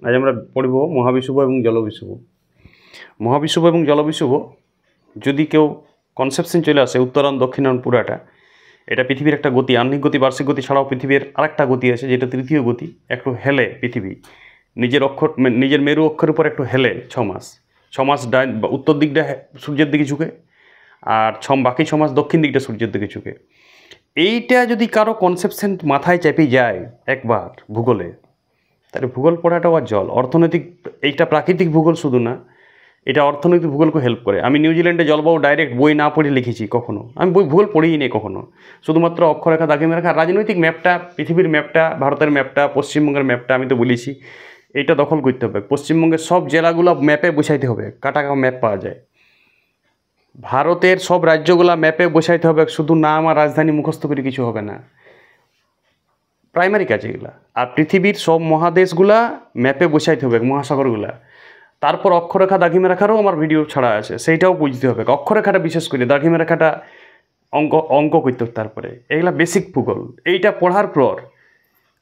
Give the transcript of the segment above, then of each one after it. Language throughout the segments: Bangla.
আজ আমরা পড়ব মহাবিষুব এবং জলবিষুব। মহাবিষুব এবং জলবিষুব যদি কেউ কনসেপশন চলে আসে উত্তরায়ণ দক্ষিণায়ন পুরাটা, এটা পৃথিবীর একটা গতি, আহ্নিক গতি বার্ষিক গতি ছাড়াও পৃথিবীর আরেকটা গতি আছে যেটা তৃতীয় গতি। একটু হেলে পৃথিবী নিজের মেরু অক্ষের উপর একটু হেলে 6 মাস। 6 মাস উত্তর দিকটা সূর্যের দিকে ঝুঁকে, আর বাকি 6 মাস দক্ষিণ দিকটা সূর্যের দিকে ঝুঁকে। এইটা যদি কারো কনসেপশন মাথায় চেপে যায় একবার ভূগোলে, তাহলে ভূগোল পড়াটাও আর জল। অর্থনৈতিক, এইটা প্রাকৃতিক ভূগোল শুধু না, এটা অর্থনৈতিক ভূগোলকে হেল্প করে। আমি নিউজিল্যান্ডে জলবায়ু ডাইরেক্ট বই না পড়ে লিখেছি কখনো, আমি ভূগোল পড়েই নেই কখনো। শুধুমাত্র অক্ষরেখা দাগিমে রাখা, রাজনৈতিক ম্যাপটা, পৃথিবীর ম্যাপটা, ভারতের ম্যাপটা, পশ্চিমবঙ্গের ম্যাপটা আমি তো বলেছি এইটা দখল করতে হবে। পশ্চিমবঙ্গের সব জেলাগুলো ম্যাপে বসাইতে হবে, কাটা ম্যাপ পাওয়া যায়। ভারতের সব রাজ্যগুলো ম্যাপে বসাইতে হবে, শুধু নাম আর রাজধানী মুখস্থ করে কিছু হবে না, প্রাইমারি কাজ এগুলা। আর পৃথিবীর সব মহাদেশগুলা ম্যাপে বসাইতে হবে, মহাসাগরগুলা। তারপর অক্ষরেখা দাগিমে রাখারও আমার ভিডিও ছাড়া আছে, সেইটাও বুঝতে হবে। অক্ষরেখাটা বিশেষ করে, দাগিমে রাখাটা অঙ্ক করতে হবে। তারপরে এগুলা বেসিক ভূগোল। এইটা পড়ার পর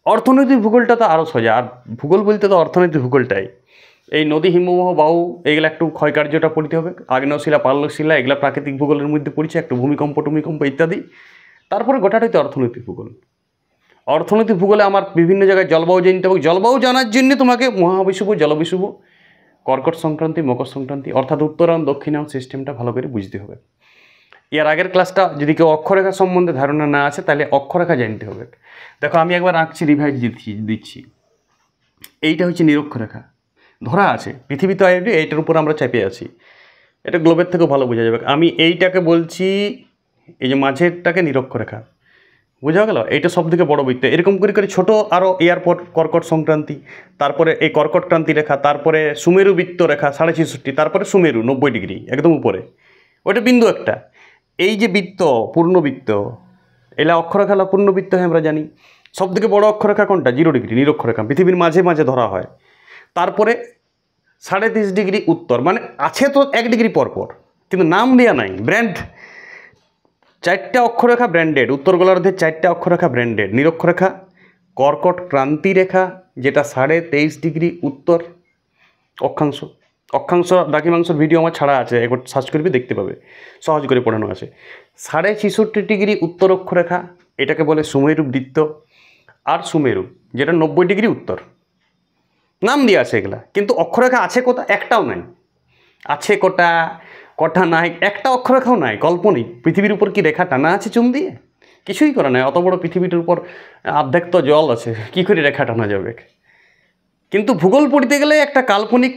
অর্থনৈতিক ভূগোলটা তো আরও সোজা। আর ভূগোল বলতে তো অর্থনৈতিক ভূগোলটাই। এই নদী, হিমবাহ, বায়ু, এগুলো একটু ক্ষয়কার্যটা পড়তে হবে। আগ্নেয়শিলা, পাললিক এগুলা প্রাকৃতিক ভূগোলের মধ্যে পড়ছে, একটু ভূমিকম্প টুমিকম্প ইত্যাদি। তারপরে গোটাটাই তো অর্থনৈতিক ভূগোল। অর্থনৈতিক ভূগোলে আমার বিভিন্ন জায়গায় জলবায়ু জানতে হবে। জলবায়ু জানার জন্য তোমাকে মহাবিষুব, জলবিষুব, কর্কট সংক্রান্তি, মকর সংক্রান্তি অর্থাৎ উত্তরায়ণ দক্ষিণায়ন সিস্টেমটা ভালো করে বুঝতে হবে। এর আগের ক্লাসটা যদি কেউ অক্ষরেখা সম্বন্ধে ধারণা না আছে তাহলে অক্ষরেখা জানতে হবে। দেখো আমি একবার আঁকছি, রিভাইজ দিচ্ছি। এইটা হচ্ছে নিরক্ষরেখা, ধরা আছে পৃথিবী তো এইটার উপর আমরা চেপে আছি। এটা গ্লোবের থেকেও ভালো বোঝা যাবে। আমি এইটাকে বলছি, এই যে মাঝেরটাকে নিরক্ষরেখা, বোঝা গেল? এইটা সব থেকে বড় বৃত্ত। এরকম করে করে ছোটো আরও এয়ারপোর্ট, কর্কট সংক্রান্তি, তারপরে এই কর্কট ক্রান্তি রেখা, তারপরে সুমেরু বৃত্ত রেখা 66.5, তারপরে সুমেরু 90 ডিগ্রি একদম উপরে, ওইটা বিন্দু একটা। এই যে বৃত্ত, পূর্ণবৃত্ত, এলা অক্ষরেখা পূর্ণবৃত্ত হয় আমরা জানি। সব থেকে বড় অক্ষরেখা কোনটা? 0 ডিগ্রি, নিরক্ষরেখা, পৃথিবীর মাঝে মাঝে ধরা হয়। তারপরে 30.5 ডিগ্রি উত্তর, মানে আছে তো 1 ডিগ্রি পরপর, কিন্তু নাম দেওয়া নাই, ব্র্যান্ড। 4টা অক্ষরেখা ব্র্যান্ডেড, উত্তর গোলার্ধের 4টা অক্ষরেখা ব্র্যান্ডেড। নিরক্ষরেখা, কর্কট ক্রান্তি রেখা যেটা 23.5 ডিগ্রি উত্তর অক্ষাংশ দাগিমাংসর ভিডিও আমার ছাড়া আছে, একবার সার্চ করবি দেখতে পাবে, সহজ করে পড়ানো আছে। 66.5 ডিগ্রি উত্তর অক্ষরেখা, এটাকে বলে সুমেরু বৃত্ত। আর সুমেরু যেটা 90 ডিগ্রি উত্তর, নাম দিয়ে আছে এগুলা, কিন্তু অক্ষরেখা আছে কোথা? একটাও নাই। আছে কটা নাই, একটা অক্ষরেখাও নাই, কল্পনেই। পৃথিবীর উপর কি রেখা টানা আছে চুন দিয়ে? কিছুই করা নাই। অত বড় পৃথিবীটার উপর অর্ধেক তো জল আছে, কী করে রেখা টানা যাবে? কিন্তু ভূগোল পড়তে গেলে একটা কাল্পনিক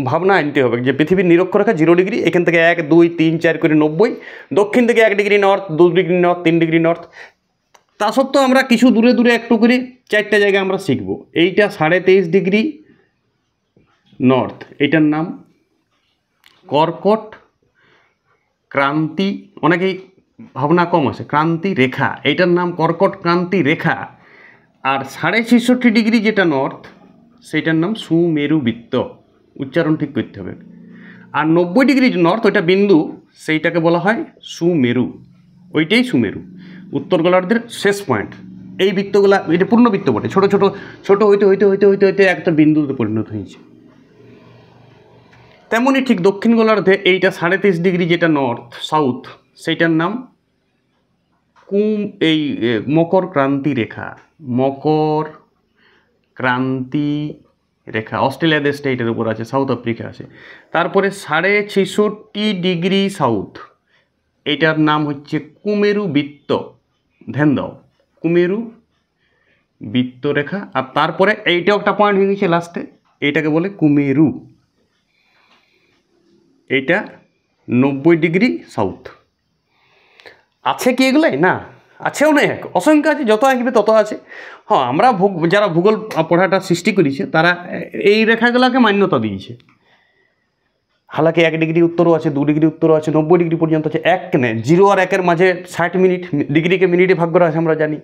ভাবনা আনতে হবে যে পৃথিবীর নিরক্ষরেখা 0 ডিগ্রি, এখান থেকে 1 2 3 4 করে 90, দক্ষিণ থেকে 1 degree north, 2 degree north, 3 degree north. তা সত্ত্বেও আমরা কিছু দূরে দূরে একটু করে 4টা জায়গায় আমরা শিখব। এইটা 23.5 ডিগ্রি নর্থ, এইটার নাম কর্কট ক্রান্তি, অনেকেই ভাবনা কম আছে, ক্রান্তি রেখা, এইটার নাম কর্কট ক্রান্তি রেখা। আর 66.5 ডিগ্রি যেটা নর্থ, সেইটার নাম সুমেরু বৃত্ত, উচ্চারণ ঠিক করতে হবে। আর 90 ডিগ্রি নর্থ, ওইটা বিন্দু, সেইটাকে বলা হয় সুমেরু, ওইটাই সুমেরু, উত্তর গোলার্ধের শেষ পয়েন্ট। এই বৃত্তগুলা, এটা পূর্ণ বৃত্ত বটে, ছোটো ছোটো ছোটো হইতে হইতে হইতে হইতে হইতে একটা বিন্দুতে পরিণত হয়েছে। তেমনই ঠিক দক্ষিণ গোলার্ধে এইটা 23.5 ডিগ্রি যেটা নর্থ সাউথ, সেইটার নাম এই মকর ক্রান্তি রেখা, মকর ক্রান্তি রেখা। অস্ট্রেলিয়া দেশটা এইটার উপর আছে, সাউথ আফ্রিকা আছে। তারপরে 66.5 ডিগ্রি সাউথ, এইটার নাম হচ্ছে কুমেরু বৃত্ত, ধ্যান দাও, কুমেরু বৃত্ত রেখা। আর তারপরে এইটাও একটা পয়েন্ট হয়ে গেছে লাস্টে, এইটাকে বলে কুমেরু, এইটা 90 ডিগ্রি সাউথ। আছে কি এগুলোই? না, আছেও না, অসংখ্য আছে, যত আসবে তত আছে। হ্যাঁ, আমরা যারা ভূগোল পড়াটা সৃষ্টি করেছে তারা এই রেখাগুলোকে মান্যতা দিয়েছে। হালাকি 1 ডিগ্রি উত্তরও আছে, 2 ডিগ্রি উত্তরও আছে, 90 ডিগ্রি পর্যন্ত আছে। 0 আর 1 মাঝে 60 মিনিট, ডিগ্রিকে মিনিটে ভাগ করা আছে আমরা জানি।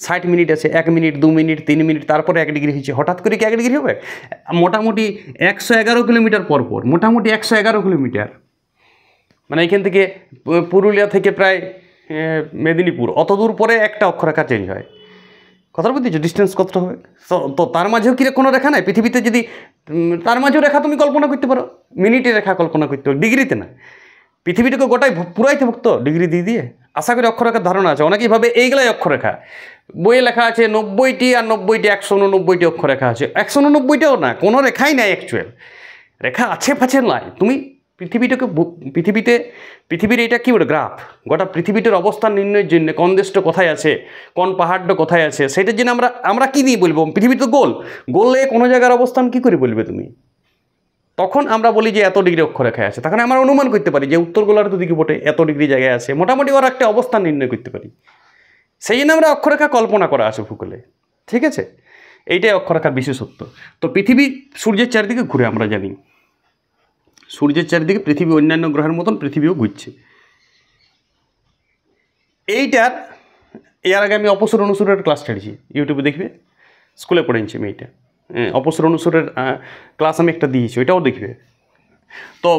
60 মিনিট আছে, 1 মিনিট, 2 মিনিট, 3 মিনিট, তারপরে 1 ডিগ্রি হয়েছে। হঠাৎ করে কি 1 ডিগ্রি হবে? মোটামুটি 111 কিলোমিটার পরপর, মোটামুটি 111 কিলোমিটার, মানে এখান থেকে পুরুলিয়া থেকে প্রায় মেদিনীপুর, অত দূর পরে একটা অক্ষরেখা চেঞ্জ হয়। কথাটা বুঝতেছো ডিস্টেন্স কতটা হবে? তো তার মাঝেও কি কোনো রেখা নাই পৃথিবীতে? যদি তার মাঝেও রেখা তুমি কল্পনা করতে পারো, মিনিটে রেখা কল্পনা করতে পারো, ডিগ্রিতে না। পৃথিবীটাকে গোটাই পুরাইতে ভুক্ত ডিগ্রি দিয়ে। আশা করি অক্ষরেখার ধারণা আছে। অনেকেই ভাবে এইগুলাই অক্ষরেখা। বইয়ে লেখা আছে 90টি আর 90টি 189টি অক্ষরেখা আছে। 189টাও না, কোনো রেখাই নাই অ্যাকচুয়াল। রেখা আছে ফাছে নয়। তুমি পৃথিবীটাকে পৃথিবীর এটা কী বলে গ্রাফ, গোটা পৃথিবীটার অবস্থান নির্ণয়ের জন্য কোন দেশটা কোথায় আছে, কোন পাহাড়টা কোথায় আছে, সেটার জন্য আমরা কী দিয়ে বলবো? পৃথিবী তো গোলে কোনো জায়গার অবস্থান কী করে বলবে তুমি? তখন আমরা বলি যে এত ডিগ্রি অক্ষরেখায় আছে। তখন আমরা অনুমান করতে পারি যে উত্তর গোলার্ধ দিকে বটে এত ডিগ্রি জায়গায় আছে, মোটামুটি ওর একটা অবস্থান নির্ণয় করতে পারি। সেই জন্য আমরা অক্ষরেখা কল্পনা করা আছে ভূগোলে। ঠিক আছে, এইটাই অক্ষরেখার বিশেষত্ব। তো পৃথিবী সূর্যের চারিদিকে ঘুরে, আমরা জানি সূর্যের চারিদিকে পৃথিবী অন্যান্য গ্রহের মতন পৃথিবীও ঘুরছে। এইটার এর আগে আমি অপসর অনুসরের ক্লাস ছেড়েছি, ইউটিউবে দেখবে, স্কুলে পড়েছি আমি। এইটা অপসর অনুসরের ক্লাস আমি একটা দিয়েছি, ওইটাও দেখবে। তো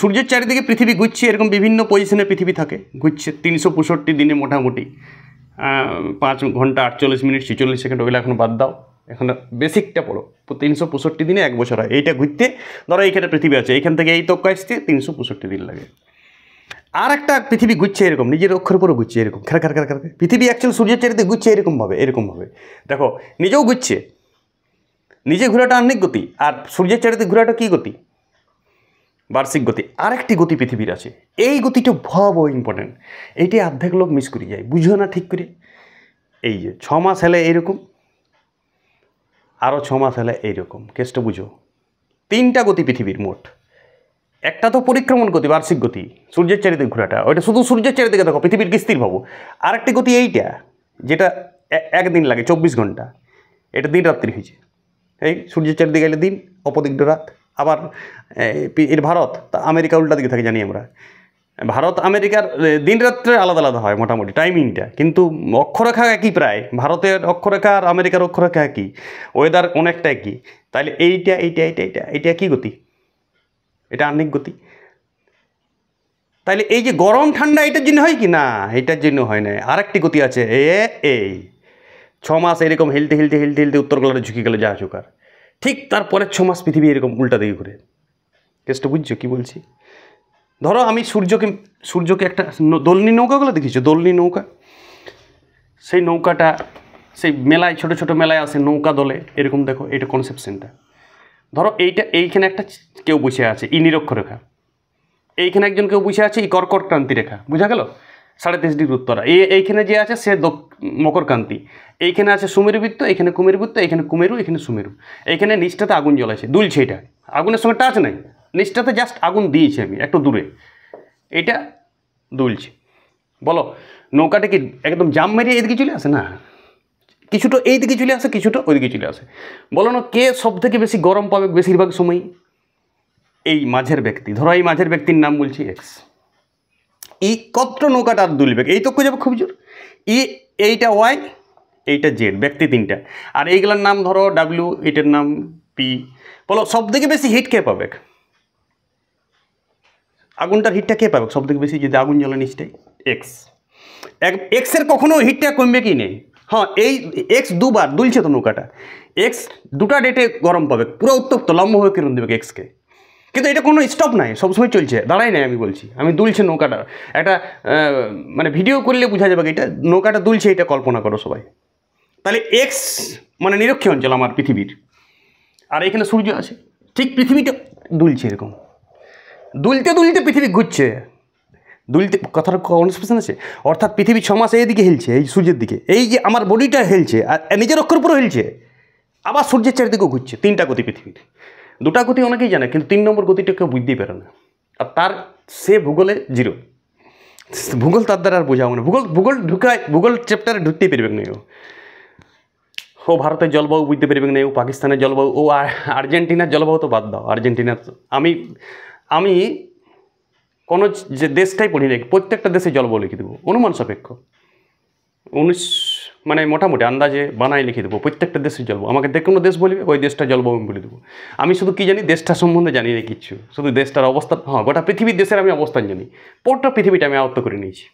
সূর্যের চারিদিকে পৃথিবী ঘুরছে, এরকম বিভিন্ন পজিশনে পৃথিবী থাকে, ঘুরছে 365 দিনে মোটামুটি 5 ঘন্টা 48 মিনিট 46 সেকেন্ড। ওগুলো এখন বাদ দাও, এখন বেসিকটা পড়ো। 365 দিনে 1 বছর হয়। এইটা ঘুরতে ধরো এইখানে পৃথিবী আছে, এইখান থেকে এই তক্কা আসতে 365 দিন লাগে। আর একটা পৃথিবী ঘুরছে এরকম, নিজের অক্ষের উপরও ঘুরছে এরকম খের খের খের খের। পৃথিবী অ্যাকচুয়াল সূর্যের চারিদিকে ঘুরছে এরকমভাবে দেখো, নিজেও ঘুরছে, নিজে ঘোরাটা আহ্নিক গতি, আর সূর্যের চারিদিকে ঘোরাটা কী গতি? বার্ষিক গতি। আরেকটি গতি পৃথিবীর আছে, এই গতিটা ভয়াবহ ইম্পর্টেন্ট। এইটাই অর্ধেক লোক মিস করে যায়, বুঝো না ঠিক করে। এই যে 6 মাস হলে এইরকম, আরও 6 মাস হলে এইরকম, কেসটা বুঝো। 3টা গতি পৃথিবীর মোট। একটা তো পরিক্রমণ গতি, বার্ষিক গতি, সূর্যের চারিদিকে ঘোরাটা, ওইটা শুধু সূর্যের চারিদিকে দেখো, পৃথিবীর স্থির ভাবো। আরেকটি গতি এইটা, যেটা একদিন লাগে 24 ঘন্টা, এটা দিন রাত্রি হয়েছে। এই সূর্যের চারিদিকে গেলে দিন, অপদিকটা রাত। আবার এর ভারত আমেরিকা উল্টা দিকে থাকে জানি আমরা। ভারত আমেরিকার দিন রাত্রে আলাদা আলাদা হয় মোটামুটি টাইমিংটা, কিন্তু অক্ষরেখা একই প্রায়। ভারতের অক্ষরেখা আর আমেরিকার অক্ষরেখা একই, ওয়েদার অনেকটা একই। তাহলে এইটা কী গতি? এটা আহ্নিক গতি। তাহলে এই যে গরম ঠান্ডা এটার জন্য হয় কি না? এটার জন্য হয় না। আরেকটি গতি আছে, এই 6 মাস এরকম হেলতে হেলতে হেলতে হেলতে উত্তর গোলার্ধে ঝুঁকে গেলে যা ঝুঁকার, ঠিক তারপরের 6 মাস পৃথিবী এরকম উল্টা দিকে ঘুরে। কেসটা বুঝছো কী বলছি? ধরো আমি সূর্যকে একটা দোলনি নৌকাগুলো দেখিছো, দোলনি নৌকা, সেই নৌকাটা সেই মেলায়, ছোটো ছোটো মেলায় আসে নৌকা দোলে এরকম। দেখো এটা কনসেপশনটা। ধরো এইখানে একটা কেউ বসে আছে, ই নিরক্ষরেখা। এইখানে একজন কেউ বসে আছে, ই কর্কট ক্রান্তি রেখা, বোঝা গেল? 23.5 ডিগ্রি উত্তরা। এইখানে যে আছে সে মকরক্রান্তি। এইখানে আছে সুমেরুবৃত্ত, এইখানে কুমেরুবৃত্ত, এইখানে কুমেরু, এখানে সুমেরু। এইখানে নিচটাতে আগুন জ্বলাছে, দুলছে। এটা আগুনের সঙ্গে টাচ নাই, নিচটাতে জাস্ট আগুন দিয়েছে আমি একটু দূরে, এটা দুলছে। বলো নৌকাটা কি একদম জাম মেরিয়ে এদিকে চলে আসে? না, কিছুটা এই দিকে চলে আসে, কিছুটা ওইদিকে চলে আসে। বলো না কে সব থেকে বেশি গরম পাবে বেশিরভাগ সময়? এই মাঝের ব্যক্তি। ধরো এই মাঝের ব্যক্তির নাম বলছি এক্স। এই কত নৌকাটা আর দুলবে, এই তক্ষ যাবে খুব জোর। এইটা ওয়াই, এইটা জেড, ব্যক্তি 3টা। আর এইগুলোর নাম ধরো ডাব্লিউ, এইটার নাম পি। বলো সব থেকে বেশি হিট কে পাবে? আগুনটার হিটটা কে পাবে সব থেকে বেশি? যদি আগুন জ্বলে নিচটাই এক্সের কখনো হিটটা কমবে কি নেই? হ্যাঁ, এই এক্স 2বার দুলছে তো নৌকাটা, এক্স 2টা ডেটে গরম পাবে, পুরো উত্তপ্ত লম্ব হয়ে কিরণ দেবে এক্সকে। কিন্তু এটা কোনো স্টপ নাই, সবসময় চলছে, দাঁড়াই নাই। আমি বলছি আমি দুলছে নৌকাটা, একটা মানে ভিডিও করলে বোঝা যাবে এটা নৌকাটা দুলছে, এটা কল্পনা করো সবাই। তাহলে এক্স মানে নিরক্ষী অঞ্চল আমার পৃথিবীর, আর এখানে সূর্য আছে, ঠিক পৃথিবীটা দুলছে এরকম, দুলতে দুলতে পৃথিবী ঘুরছে। দুলতে কথার কনসেপশন আছে, অর্থাৎ পৃথিবী 6 মাস এইদিকে হেলছে, এই সূর্যের দিকে, এই যে আমার বডিটা হেলছে আর নিজের অক্ষর উপরও হেলছে, আবার সূর্যের চারিদিকেও ঘুরছে। 3টা গতি পৃথিবীর। 2টা গতি অনেকেই জানে, কিন্তু 3 নম্বর গতিটা কেউ বুঝতেই পারে না। আর তার সে ভূগোলে 0, ভূগোল তার দ্বারা আর বোঝাও না। ভূগোল চ্যাপ্টারে ঢুকতেই পারবে না ও ভারতের জলবায়ু বুঝতে পারবে না, ও পাকিস্তানের জলবায়ু, ও আর্জেন্টিনার জলবায়ু তো বাদ দাও। আর্জেন্টিনার আমি কোনো যে দেশটাই পড়ি না, প্রত্যেকটা দেশে জলবায়ু লিখে দেবো অনুমান সাপেক্ষ, মানে মোটামুটি আন্দাজে বানায় লিখে দেবো প্রত্যেকটা দেশের জলবায়ু। আমাকে কোনো দেশ বলবে, ওই দেশটা জলবায়ু আমি বলে দেবো। আমি শুধু কী জানি, দেশটা সম্বন্ধে জানি না কিচ্ছু, শুধু দেশটার অবস্থান। হ্যাঁ, গোটা পৃথিবীর দেশের আমি অবস্থান জানি, পুরোটা পৃথিবীটা আমি আয়ত্ত করে নিয়েছি।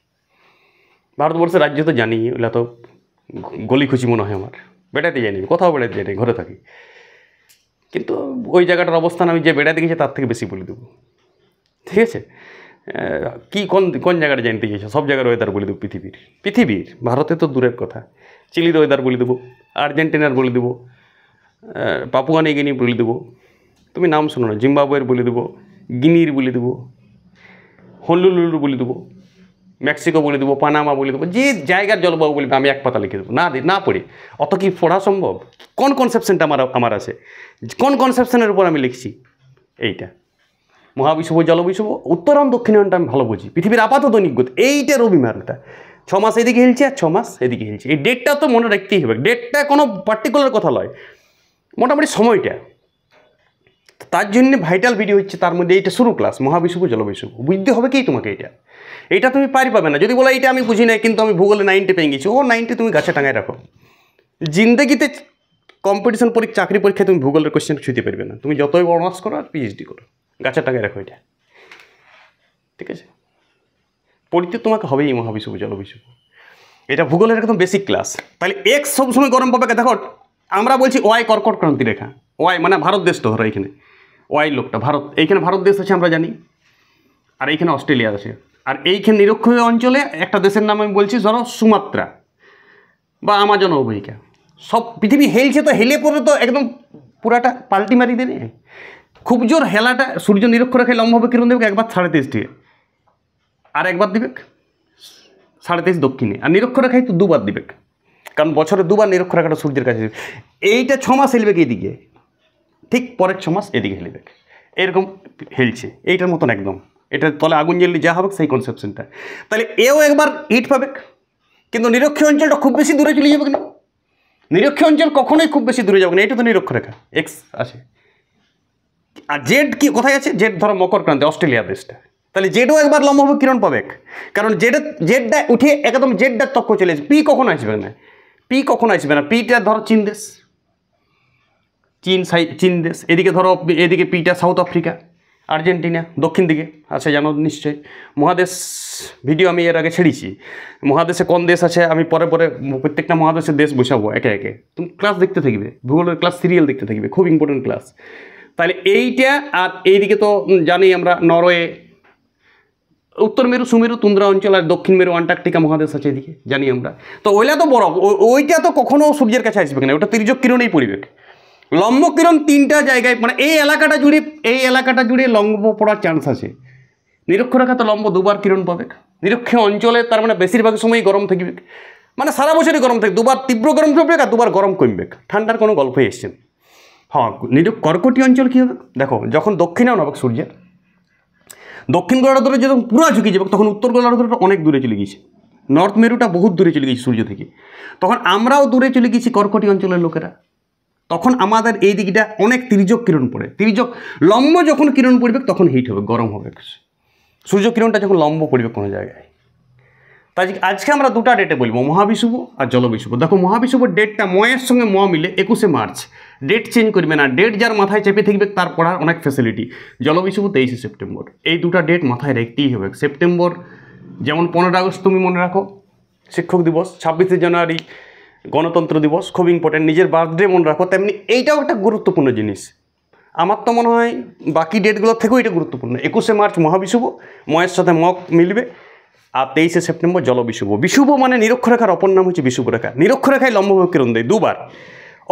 ভারতবর্ষের রাজ্য তো জানি, ওগুলো তো গলি খুশি মনে হয় আমার, বেড়াতে যাইনি, কোথাও বেড়াতে যাইনি, ঘরে থাকি। কিন্তু ওই জায়গাটার অবস্থান আমি যে বেড়াতে গেছি তার থেকে বেশি বলে দেবো, ঠিক আছে? কি কোন কোন জায়গাটা জানতে গেছো, সব জায়গার ওয়েদার বলে দেবো। পৃথিবীর ভারতে তো দূরের কথা, চিলির ওয়েদার বলে দেবো, আর্জেন্টিনার বলে দেবো, পাপুয়া নিউগিনি বলে দেবো, তুমি নাম শোনো না, জিম্বাবুয়ের বলে দেবো, গিনির বলে দেবো, হলুলুলুর বলে দেবো, মেক্সিকো বলে দেবো, পানামা বলে দেবো, যে জায়গার জলবায়ু বলবে আমি এক পাতা লিখে দেবো। না পড়ি, অত কি পড়া সম্ভব? কোন কনসেপশনটা আমার আছে, কোন কনসেপশনের উপর আমি লিখছি? এইটা মহাবিষুব, জলবিষুব, উত্তরায়ণ দক্ষিণায়নটা আমি ভালো বুঝি, পৃথিবীর আপাত দৈনিক গতি, এইটা রবিমারটা 6 মাস এদিকে হিলছে আর 6 মাস এদিকে হিলছে। এই ডেটটা তো মনে রাখতেই হবে, ডেটটা কোনো পার্টিকুলার কথা নয়, মোটামুটি সময়টা। তার জন্য ভাইটাল ভিডিও হচ্ছে, তার মধ্যে এইটা শুরু ক্লাস, মহাবিষুব জলবিষুব বুঝতে হবে কি তোমাকে। এইটা তুমি পাবে না যদি বলো এইটা আমি বুঝি না, কিন্তু আমি ভূগোলে 90 পেয়ে গেছি। 90 তুমি গাছে টাঙায় রাখো। জিন্দগিতে কম্পিটিশন চাকরি পরীক্ষায় তুমি ভূগোলের কোয়েশ্চেন ছুঁতে পারবে না, তুমি যতই অনার্স করো আর পিএইচডি করো, গাছে টাঙায় রাখো এটা, ঠিক আছে? পড়তে তোমাকে হবেই মহাবিষুব জলবিষুব, এটা ভূগোলের একদম বেসিক ক্লাস। তাহলে এক্স সবসময় গরম পাবে, দেখো আমরা বলছি ওয়াই কর্কট ক্রান্তি রেখা, ওয়াই মানে ভারত দেশটা ধরো, এইখানে ওয়াই লোকটা ভারত, এইখানে ভারত দেশ আছে আমরা জানি, আর এইখানে অস্ট্রেলিয়া আছে, আর এইখানে নিরক্ষীয় অঞ্চলে একটা দেশের নাম আমি বলছি, ধরো সুমাত্রা বা আমাজন অববাহিকা। সব পৃথিবী হেলছে, তো হেলে পরে তো একদম পুরাটা পাল্টি মারি দেবে। খুব জোর হেলাটা সূর্য নিরক্ষরেখায় লম্বভাবে কিরণ দেবে একবার 23.5 ডিগ্রি, আর একবার দিবে 23.5 দক্ষিণে, আর নিরক্ষরেখায় তো দুবার দিবে, কারণ বছরে দুবার নিরক্ষরেখাটা সূর্যের কাছে। এইটা 6 মাস হেলবে এদিকে, ঠিক পরের 6 মাস এদিকে হেলবে, এরকম হেলছে এইটার মতন একদম। এটার তলে আগুন জ্বললে যা হবে সেই কনসেপশনটা। তাহলে এও একবার হিট পাবে, কিন্তু নিরক্ষীয় অঞ্চলটা খুব বেশি দূরে চলে যাবে না, নিরক্ষীয় অঞ্চল কখনোই খুব বেশি দূরে যাবে না, এটা তো নিরক্ষরেখা এক্স আছে। আর জেড কি কোথায় আছে? জেড ধরো মকর ক্রান্তি, অস্ট্রেলিয়া দেশটা, তাহলে জেডও একবার লম্বভাবে কিরণ পাবে, কারণ জেডটা উঠে একদম জেডটার তক্ক চলে আসবে। পি কখনো আসবে না, পিটা ধরো চীন দেশ, চীন দেশ, এদিকে ধরো এদিকে পিটা সাউথ আফ্রিকা, আর্জেন্টিনা দক্ষিণ দিকে আছে, জানো নিশ্চয়ই। মহাদেশ ভিডিও আমি এর আগে ছেড়েছি, মহাদেশে কোন দেশ আছে আমি পরে প্রত্যেকটা মহাদেশের দেশ বসাবো একে একে, তুমি ক্লাস দেখতে থাকবে, ভূগোলের ক্লাস সিরিয়াল দেখতে থাকবে, খুব ইম্পর্টেন্ট ক্লাস। তাহলে এইটা, আর এইদিকে তো জানি আমরা নরওয়ে, উত্তর মেরু, সুমেরু, তুন্দ্রা অঞ্চল, আর দক্ষিণ মেরু আন্টার্কটিকা মহাদেশ আছে এদিকে, জানি আমরা। তো ওইটা তো বরফ, ওইটা তো কখনো সূর্যের কাছে আসবে না, ওটা তির্যক কিরণেই পড়বে। লম্ব কিরণ 3টা জায়গায়, মানে এই এলাকাটা জুড়ে লম্ব পড়ার চান্স আছে। নিরক্ষরেখা তো লম্ব 2বার কিরণ পাবে, নিরক্ষীয় অঞ্চলে তার মানে বেশিরভাগ সময়ই গরম থাকবে, মানে সারা বছরই গরম থাকবে, 2বার তীব্র গরম থাকবে আর 2বার গরম কমবে, ঠান্ডার কোনো গল্পই এসছে। হ্যাঁ, কর্কটীয় অঞ্চল কী হবে দেখো, যখন দক্ষিণায়ন হবে সূর্যের, দক্ষিণ গোলার্ধে যখন পুরো ঝুঁকে যাবে, তখন উত্তর গোলার্ধটা অনেক দূরে চলে গেছে, নর্থ মেরুটা বহুত দূরে চলে গেছে সূর্য থেকে, তখন আমরাও দূরে চলে গেছি কর্কটীয় অঞ্চলের লোকেরা। তখন আমাদের এই দিকটা অনেক তির্যক কিরণ পড়ে, লম্ব যখন কিরণ পড়বে তখন হিট হবে, গরম হবে সূর্য কিরণটা যখন লম্ব পড়বে কোনো জায়গায়। তাই আজকে আমরা 2টা ডেটে বলবো, মহাবিষুব আর জলবিষুব। দেখো মহাবিষুবের ডেটটা ময়ের সঙ্গে মিলে 21শে মার্চ, ডেট চেঞ্জ করবে না, ডেট যার মাথায় চেপে থাকবে তার পড়ার অনেক ফ্যাসিলিটি। জলবিষুব 23শে সেপ্টেম্বর, এই 2টা ডেট মাথায় রাখতেই হবে। সেপ্টেম্বর যেমন 15 আগস্ট তুমি মনে রাখো শিক্ষক দিবস, 26শে জানুয়ারি গণতন্ত্র দিবস, খুব ইম্পর্টেন্ট, নিজের বার্থডে মনে রাখো, তেমনি এইটাও একটা গুরুত্বপূর্ণ জিনিস। আমার তো মনে হয় বাকি ডেটগুলোর থেকেও এটা গুরুত্বপূর্ণ। 21শে মার্চ মহাবিষুব, ময়ের সাথে মিলবে, আর 23শে সেপ্টেম্বর জলবিষুব। বিষুব মানে নিরক্ষরেখার অপর নাম হচ্ছে বিষুবরেখা, নিরক্ষরেখায় লম্বভাবে কিরণ দেয় 2বার,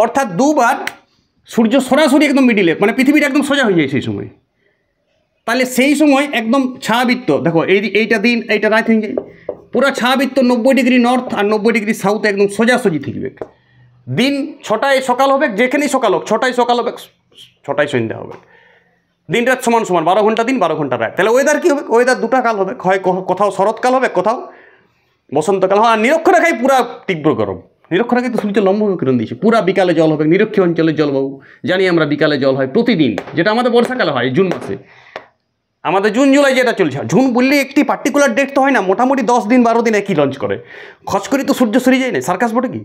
অর্থাৎ 2বার সূর্য সরাসরি একদম মিডিলে, মানে পৃথিবীটা একদম সোজা হয়ে যায় সেই সময়। তাহলে সেই সময় একদম ছায়াবৃত্ত, দেখো এইটা দিন এইটা রাত হয়ে যায়, পুরো ছায়াবৃত্ত 90 ডিগ্রি নর্থ আর 90 ডিগ্রি সাউথে একদম সোজাসুজি থাকবে। দিন 6টায় সকাল হবে, যেখানেই সকাল হোক 6টায় সকাল হবে, 6টায় সন্ধ্যা হবে, দিন রাত সমান 12 ঘন্টা দিন 12 ঘন্টা রাত। তাহলে ওয়েদার কী হবে? ওয়েদার 2টা কাল হবে, হয় কোথাও শরৎকাল হবে, কোথাও বসন্তকাল হবে। আর নিরক্ষরেখায় পুরা তীব্র গরম, নিরক্ষরেখায় তো সূর্য লম্বভাবে কিরণ দিয়েছে, পুরা বিকালে জল হবে। নিরক্ষীয় অঞ্চলের জলবায়ু জানি আমরা, বিকালে জল হয় প্রতিদিন, যেটা আমাদের বর্ষাকালে হয় জুন মাসে, আমাদের জুন জুলাই যেটা চলছে। জুন বললে একটি পার্টিকুলার ডেট তো হয় না, মোটামুটি 10 দিন 12 দিন একই লঞ্চ করে, খচ করে তো সূর্য সরে যায় না, সার্কাস বটে কি।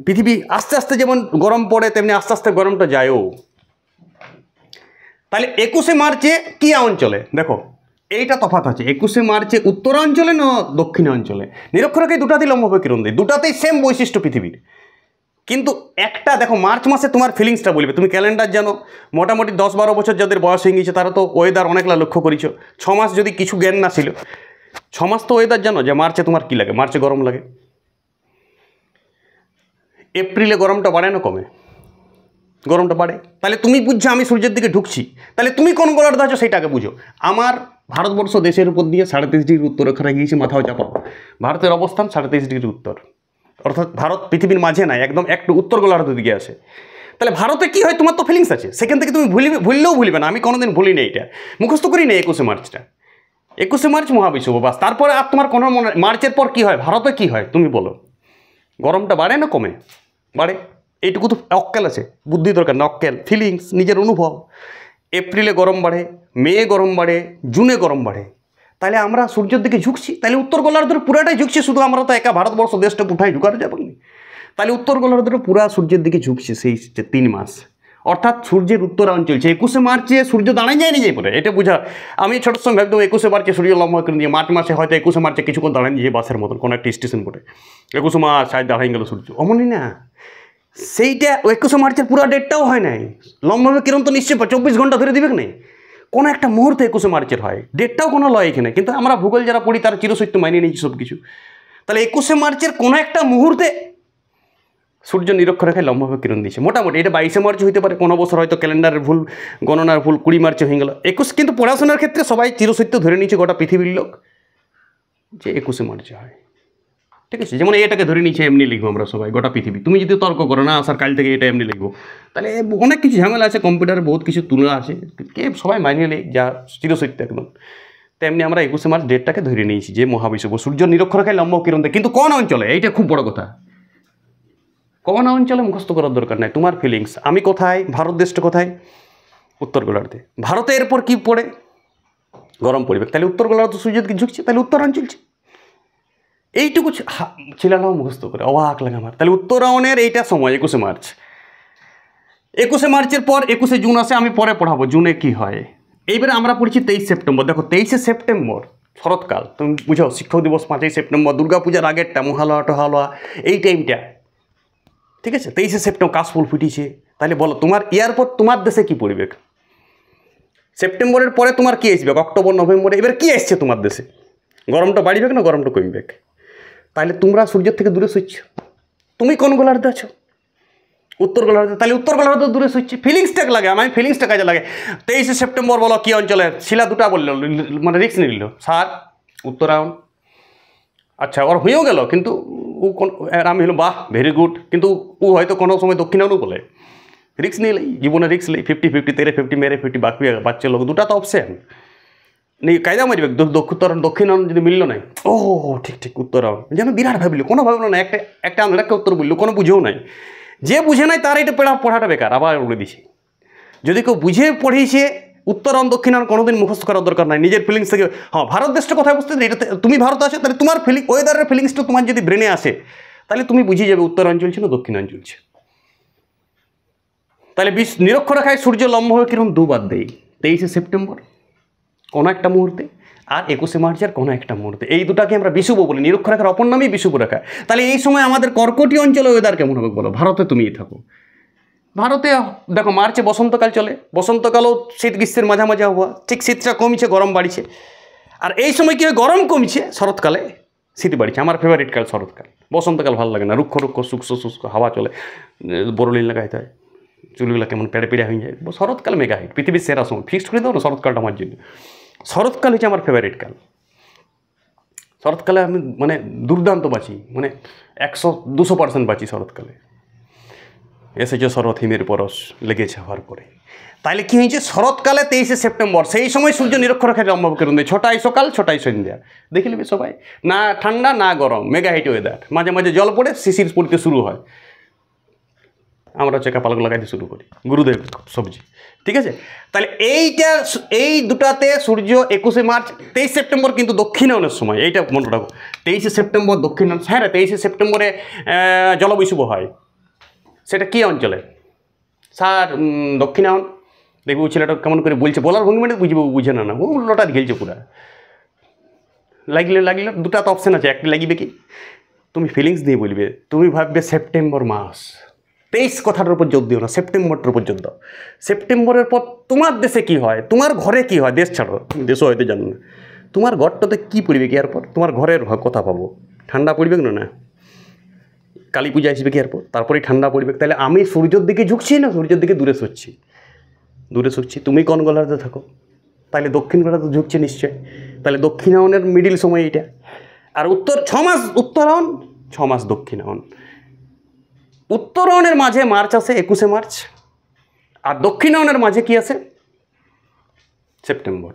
পৃথিবী আস্তে আস্তে যেমন গরম পড়ে, তেমনি আস্তে আস্তে গরমটা যায়ও। তাহলে 21শে মার্চে কি অঞ্চলে দেখো, এইটা তফাৎ আছে 21শে মার্চে উত্তরাঞ্চলে না দক্ষিণাঞ্চলে। নিরক্ষরেখায় দুটাতেই লম্বভাবে কিরণ দেয়, দুটাতেই সেম বৈশিষ্ট্য পৃথিবীর। কিন্তু একটা দেখো মার্চ মাসে তোমার ফিলিংসটা বলবে। তুমি ক্যালেন্ডার জানো, মোটামুটি 10-12 বছর যাদের বয়স হয়ে গেছে তারা তো ওয়েদার অনেকলা লক্ষ্য করেছো। 6 মাস যদি কিছু জ্ঞান না ছিল, 6 মাস তো ওয়েদার জানো যে মার্চে তোমার কী লাগে, মার্চে গরম লাগে। এপ্রিলে গরমটা বাড়ে না কমে? গরমটা বাড়ে। তাহলে তুমি বুঝছো আমি সূর্যের দিকে ঢুকছি, তাহলে তুমি কোন গোলার্ধে আছো সেটা আগে বুঝো। আমার ভারতবর্ষ দেশের উপর দিয়ে 23.5 ডিগ্রি উত্তররেখায় গিয়েছে, মাথাও চাপাও। ভারতের অবস্থান 23.5 ডিগ্রি উত্তর, অর্থাৎ ভারত পৃথিবীর মাঝে নাই, একদম একটু উত্তর গোলার্ধের দিকে আছে। তাহলে ভারতে কী হয় তোমার তো ফিলিংস আছে, সেখান থেকে তুমি ভুললেও ভুলবে না। আমি কোনোদিন ভুলি না, এটা মুখস্থ করি না। 21শে মার্চটা, 21শে মার্চ মহাবিষুব বাস। তারপরে আর তোমার কোনো মার্চের পর কী হয়, ভারতে কী হয় তুমি বলো? গরমটা বাড়ে না কমে? বাড়ে। এইটুকু তো অক্কেল আছে, বুদ্ধি দরকার না, অক্কেল ফিলিংস, নিজের অনুভব। এপ্রিলে গরম বাড়ে, মে গরম বাড়ে, জুনে গরম বাড়ে। তাহলে আমরা সূর্যের দিকে ঝুঁকছি, তাহলে উত্তর গোলার্ধের পুরাটাই ঝুঁকছি, শুধু আমরা তো একা ভারতবর্ষ দেশটা উঠাই ঢুকানো যাবে না। তাহলে উত্তর গোলার্ধের পুরা সূর্যের দিকে ঝুঁকছে সেই 3 মাস, অর্থাৎ সূর্যের উত্তরাঞ্চল চলছে। 21শে মার্চে সূর্য দাঁড়ায় যায় নিজেই পরে, এটা বোঝা। আমি ছোটোর সময় ভাবতাম 21শে মার্চে সূর্য লম্বা করে দিয়ে, মার্চ মাসে হয়তো 21শে মার্চে কিছুক্ষণ দাঁড়ায় নিয়ে বাসের মতন কোনো একটা স্টেশন পরে, 21শে মার্চ সাইড দাঁড়াই গেল সূর্য, অমনই না। সেইটা 21শে মার্চের পুরো ডেটটাও হয় নাই। লম্বাভাবে কিরণ তো নিশ্চয়ই 24 ঘন্টা ধরে দিবে না, কোনো একটা মুহূর্তে 21শে মার্চের হয়, ডেটটাও কোনো লয় এখানে। কিন্তু আমরা ভূগোল যারা পড়ি তারা চিরসত্য মানিয়ে নিয়েছি সব কিছু। তাহলে 21শে মার্চের কোনো একটা মুহূর্তে সূর্য নিরক্ষরেখায় লম্বাভাবে কিরণ দিয়েছে মোটামুটি। এটা 22শে মার্চ হইতে পারে, কোনো বছর হয়তো ক্যালেন্ডারের ভুল, গণনার ভুল, 20 মার্চে হয়ে গেল 21। কিন্তু পড়াশোনার ক্ষেত্রে সবাই চিরসত্য ধরে নিয়েছে গোটা পৃথিবীর লোক যে 21শে মার্চে হয়, ঠিক আছে। যেমন এটাকে ধরে নিচ্ছে এমনি লিখবো আমরা সবাই, গোটা পৃথিবী। তুমি যদি তর্ক করো না আসার কাল থেকে এটা এমনি লিখবো, তাহলে অনেক কিছু ঝামেলা আছে, কম্পিউটারে বহুত কিছু তুলনা আছে, কে সবাই মানিয়ে নেই যা চিরসত্য একদম। তেমনি আমরা 21শে মার্চ ডেটটাকে ধরে নিয়েছি যে মহাবিষুব, সূর্য নিরক্ষরেখায় লম্ব কিরণ দেয়। কিন্তু কোন অঞ্চলে, এইটা খুব বড় কথা। কোন অঞ্চলে মুখস্থ করার দরকার নাই, তোমার ফিলিংস। আমি কোথায়, ভারত দেশটা কোথায়? উত্তর গোলার্ধে। ভারতে এরপর কি পড়ে? গরম পড়বে। তাহলে উত্তর গোলার্ধ সূর্যের দিকে ঝুঁকছে, তাহলে উত্তরাঞ্চল। এইটুকু ছিলাম মুখস্থ করে, অবাক লাগে আমার। তাহলে উত্তরায়ণের এইটা সময় 21শে মার্চ। 21শে মার্চের পর 21শে জুন আসে, আমি পরে পড়াবো জুনে কি হয়। এইবারে আমরা পড়ছি 23 সেপ্টেম্বর। দেখো 23শে সেপ্টেম্বর শরৎকাল, তুমি বুঝাও, শিক্ষক দিবস 5ই সেপ্টেম্বর, দুর্গাপূজার আগেরটা, মহালয়া টহালয়া, এই টাইমটা, ঠিক আছে। 23শে সেপ্টেম্বর কাশফুল ফুটিছে। তাহলে বলো তোমার এয়ারপর তোমার দেশে কি পড়বে? সেপ্টেম্বরের পরে তোমার কি আসবে? অক্টোবর নভেম্বরে এবার কি আসছে তোমার দেশে? গরমটা বাড়বে না গরমটা কমবে? তাহলে তোমরা সূর্যের থেকে দূরে সরছ। তুমি কোন গোলার্ধে আছো? উত্তর গোলার্ধে। তাহলে উত্তর গোলার্ধে দূরে সরছে, ফিলিংসটা লাগে। আমি ফিলিংসটা কাজে লাগে। 23শে সেপ্টেম্বর বলো কি অঞ্চলে ছিলা, দুটা বললো, মানে রিস্ক নিয়ে নিল, স্যার উত্তরায়ণ। আচ্ছা ওর হয়েও গেল, কিন্তু ও আমি হলো বাহ ভেরি গুড, কিন্তু ও হয়তো কোনো সময় দক্ষিণায়নও বলে। রিস্ক নিয়ে জীবনে রিস্ক নেই, 50-50, তেরে 50 মেরে 50 বাকি বাচ্চা লোক, দুটা তো অপশন নেই, কায়দা মারবে। দক্ষিণায়ন যদি মিলল নাই, ও ঠিক ঠিক উত্তরায়ণ, যেন বিরাট ভাবলি, কোনো ভাবলো না, একটা আন্দাজকে উত্তর বললো, কোনো বুঝেও নাই। যে বুঝে নাই তার এটা পড়াটা বেকার, আবার উড়ে দিছে। যদি কেউ বুঝে পড়িয়েছে উত্তরায়ণ দক্ষিণায়ন, কোনোদিন মুখস্থ করার দরকার নাই, নিজের ফিলিংস থেকে। হ্যাঁ ভারত দেশটা কোথায় বুঝতে, এটা তুমি ভারত আছো, তাহলে তোমার ওয়েদারের ফিলিংসটা তোমার যদি ব্রেনে আসে, তাহলে তুমি বুঝিয়ে যাবে উত্তরাঞ্চল ছিল দক্ষিণাঞ্চল চলছে। তাহলে নিরক্ষরেখায় সূর্য লম্ব হয়ে কিরকম দুবার দেয়, 23শে সেপ্টেম্বর কোনো একটা মুহূর্তে, আর 21শে মার্চের কোনো একটা মুহূর্তে। এই দুটাকে আমরা বিষুব বলি, নিরক্ষরেখার অপর নামই বিষুব রেখা। তাহলে এই সময় আমাদের কর্কটীয় অঞ্চলে ওয়েদার কেমন হবে বলো? ভারতে তুমিই থাকো, ভারতে দেখো মার্চে বসন্তকাল চলে, বসন্তকালও শীত গ্রীষ্মের মাঝামাঝি হওয়া, ঠিক শীতটা কমছে গরম বাড়ছে। আর এই সময় কি হয়, গরম কমছে, শরৎকালে শীত বাড়ছে। আমার ফেভারিট কাল শরৎকাল, বসন্তকাল ভালো লাগে না, রুক্ষ রুক্ষ শুষ্ক শুষ্ক হাওয়া চলে, বরলিন লাগাইতে হয়, চুলগুলো কেমন পেড়ে পেড়ে হয়ে যায়। শরৎকাল মেগা হিট, পৃথিবীর সেরা সময়, ফিক্সড করে দেবো না শরৎকালটা আমার জন্য। শরৎকাল হচ্ছে আমার ফেভারিট কাল। শরৎকালে আমি মানে দুর্দান্ত বাঁচি, মানে 100-200% বাঁচি শরৎকালে। এসেছে শরৎ হিমের পরশ লেগেছে হওয়ার পরে। তাইলে কী হয়েছে, শরৎকালে 23শে সেপ্টেম্বর, সেই সময় সূর্য নিরক্ষরেখায় লম্ব কিরণ দেয়, 6টায় সকাল 6টায় সন্ধ্যা। দেখে নেবে সবাই, না ঠান্ডা না গরম, মেগা হিট ওয়েদার। মাঝে মাঝে জল পড়ে, শিশির পড়তে শুরু হয়, আমরা চেকা পালক লাগাইতে শুরু করি, গুরুদেব সবজি, ঠিক আছে। তাহলে এই দুটাতে সূর্য 21শে মার্চ, 23 সেপ্টেম্বর কিন্তু দক্ষিণায়নের সময়, এইটা মনে রাখো। 23শে সেপ্টেম্বর দক্ষিণায়ন, হ্যাঁ 23শে সেপ্টেম্বরে জলবিষুব হয়। সেটা কী অঞ্চলে স্যার? দক্ষিণায়ন। দেখবে ওই ছেলেটা কেমন করে বলছে, বলার ভঙ্গিমাটা বুঝবে, বুঝে না ও লটার খেলছে পুরা। লাগলে দুটা তো অপশান আছে, একটা লাগবে কি তুমি ফিলিংস দিয়ে বলবে, তুমি ভাববে সেপ্টেম্বর মাস, 23 কথাটার উপর জোর দিও না, সেপ্টেম্বরটার উপর জোর দাও। সেপ্টেম্বরের পর তোমার দেশে কি হয়, তোমার ঘরে কি হয়, দেশ ছাড়ো, দেশও হয়তো জানো না, তোমার ঘরটাতে কী পড়বে কি এরপর, তোমার ঘরের কথা পাবো, ঠান্ডা পড়বে না, কালী পূজা আসবে কি এরপর, তারপরেই ঠান্ডা পড়বে। তাহলে আমি সূর্যের দিকে ঝুঁকছি না সূর্যের দিকে দূরে সরছি, তুমি কোন গোলার্ধে থাকো, তাহলে দক্ষিণ গোলার্ধে ঝুঁকছে নিশ্চয়, তাহলে দক্ষিণায়নের মিডিল সময় এটা। আর 6 মাস উত্তরায়ণ, 6 মাস দক্ষিণায়ন। উত্তরায়ণের মাঝে মার্চ আসে 21শে মার্চ, আর দক্ষিণায়নের মাঝে কি আসে সেপ্টেম্বর।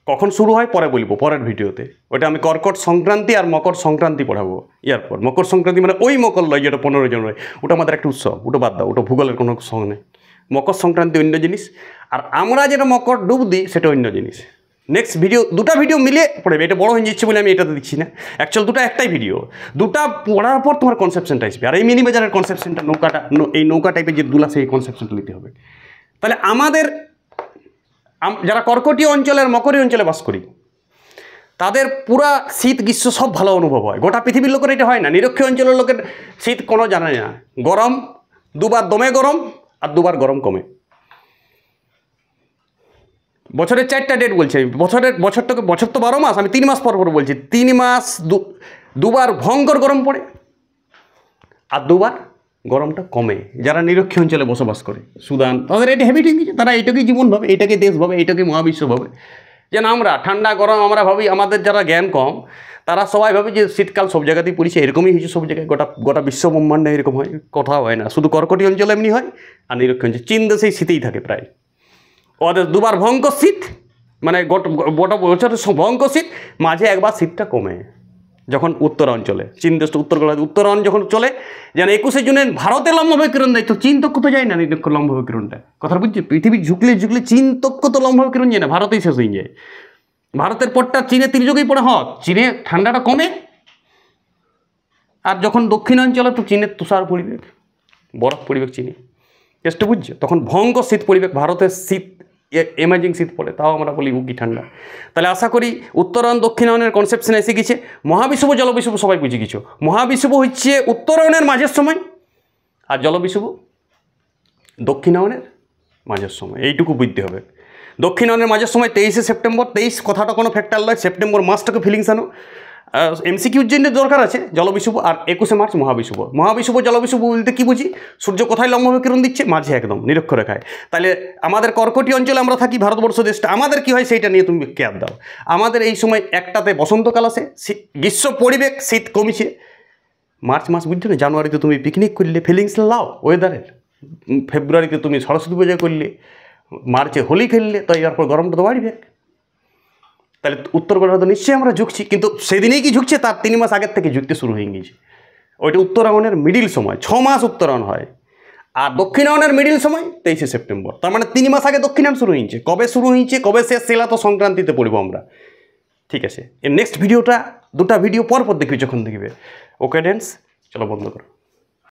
কখন শুরু হয় পরে বলবো, পরের ভিডিওতে। ওটা আমি কর্কট সংক্রান্তি আর মকর সংক্রান্তি পড়াবো। এরপর মকর সংক্রান্তি মানে ওই মকর লয় যেটা 15 জানুয়ারি, ওটা আমাদের একটা উৎসব, ওটা বাদ দাও, ওটা ভূগোলের কোনো সঙ্গে নেই। মকর সংক্রান্তি অন্য জিনিস, আর আমরা যেটা মকর ডুব দিই সেটা অন্য জিনিস। নেক্সট ভিডিও, দুটা ভিডিও মিলিয়ে পড়বে, এটা বড় হয়ে যাচ্ছে বলে আমি এটাতে দিচ্ছি না, অ্যাকচুয়াল দুটো একটাই ভিডিও, দুটা পড়ার পর তোমার কনসেপশনটা আসবে। আর এই মিনি বাজারের কনসেপশনটা, এই নৌকা টাইপের যে দুলা, সেই কনসেপশনটা নিতে হবে। তাহলে আমাদের যারা কর্কটীয় অঞ্চলের মকরী অঞ্চলে বাস করি, তাদের পুরা শীত গ্রীষ্ম সব ভালো অনুভব হয়। গোটা পৃথিবীর লোকের এটা হয় না, নিরক্ষীয় অঞ্চলের লোকের শীত কোনো জানে না, গরম দুবার দমে গরম আর দুবার গরম কমে। বছরের 4টা ডেট বলছি আমি, বছর তো 12 মাস, আমি 3 মাস পর বলছি। 3 মাস দুবার ভয়ঙ্কর গরম পড়ে আর দুবার গরমটা কমে। যারা নিরক্ষীয় অঞ্চলে বসবাস করে, সুদান, তাদের এটা হ্যাবিট হয়ে গেছে, তারা এইটাকেই জীবন ভাবে, এইটাকে দেশ ভাবে, এইটাকে মহাবিশ্ব ভাবে। যেন আমরা ঠান্ডা গরম আমরা ভাবি, আমাদের যারা জ্ঞান কম তারা সবাই ভাবে যে শীতকাল সব জায়গাতেই পড়েছে, এরকমই হয়েছে সব জায়গায়, গোটা বিশ্ব ব্রহ্মাণ্ডে এরকম হয়। কথা হয় না, শুধু কর্কটীয় অঞ্চলে এমনি হয়, আর নিরক্ষীয় অঞ্চল, চীন দেশেই শীতেই থাকে প্রায়। ওদের দুবার ভয়ঙ্কর শীত, মানে গোটা বছরের ভয়ঙ্কর শীত, মাঝে একবার শীতটা কমে যখন উত্তরাঞ্চলে, চীন দেশটা উত্তরায়ণ যখন চলে। যেন 21শে জুনে ভারতে লম্ববিকিরণ দেয়, তো চীন তক্ক তো যায় না, নিরক্ষ লম্ববিকিরণটা, কথা বুঝছি। পৃথিবী ঝুঁকলে চীন তক্ক তো লম্ববিকিরণ যায় না, ভারতেই শেষ হয়ে যায়। ভারতের পরটা চীনে তির্যকেই পড়ে, চীনে ঠান্ডাটা কমে, আর যখন দক্ষিণাঞ্চলে তো চীনের তুষার পরিবেশ, বরফ পরিবেশ চীনে, চেষ্টা বুঝছো, তখন ভয়ঙ্কর শীত পরিবেশ। ভারতের শীত এমার্জিং শীত পড়ে, তাও আমরা বলি উকি ঠান্ডা। তাহলে আশা করি উত্তরায়ণ দক্ষিণায়নের কনসেপশন এসে গেছে। মহাবিষুব জলবিষুব সবাই বুঝে গেছো। মহাবিষুব হচ্ছে উত্তরায়ণের মাঝের সময়, আর জলবিষুব দক্ষিণায়নের মাঝের সময়, এইটুকু বুঝতে হবে। দক্ষিণায়নের মাঝের সময় 23শে সেপ্টেম্বর, 23 কথাটা কোনো ফ্যাক্টর নয়, সেপ্টেম্বর মাসটাকে ফিলিংস আনো। এমসিকিউর জন্য দরকার আছে জলবিষুব, আর 21শে মার্চ মহাবিষুব। মহাবিষুব জলবিষুব বলতে কী বুঝি, সূর্য কোথায় লম্ববিকিরণ দিচ্ছে, মাঝে একদম নিরক্ষরেখায়। তাহলে আমাদের কর্কটীয় অঞ্চলে আমরা থাকি, ভারতবর্ষ দেশটা, আমাদের কী হয় সেইটা নিয়ে তুমি কেয়ার দাও। আমাদের এই সময় একটাতে বসন্তকাল আসে, গ্রীষ্ম পরিবেশ, শীত কমিছে। মার্চ মাস বুঝছো না, জানুয়ারিতে তুমি পিকনিক করলে ফিলিংস লাও ওয়েদারের, ফেব্রুয়ারিতে তুমি সরস্বতী পূজা করলে, মার্চে হোলি খেললে, তো এরপর গরমটা তো বাড়বে। তাহলে উত্তর গোলার্ধ নিশ্চয়ই আমরা ঝুঁকছি, কিন্তু সেদিনেই কি ঝুঁকছে, তার 3 মাস আগের থেকে ঝুঁকতে শুরু হয়ে গেছে। ওইটা উত্তরায়ণের মিডিল সময়, 6 মাস উত্তরায়ণ হয়। আর দক্ষিণায়নের মিডিল সময় 23শে সেপ্টেম্বর, তার মানে 3 মাস আগে দক্ষিণায়ন শুরু হয়েছে। কবে শুরু হয়েছে কবে শেষ, সেটা তো সংক্রান্তিতে পড়বো আমরা, ঠিক আছে। এর নেক্সট ভিডিওটা, দুটা ভিডিও পর দেখবি যখন দেখবে। ওকে ডেন্স, চলো বন্ধ করো।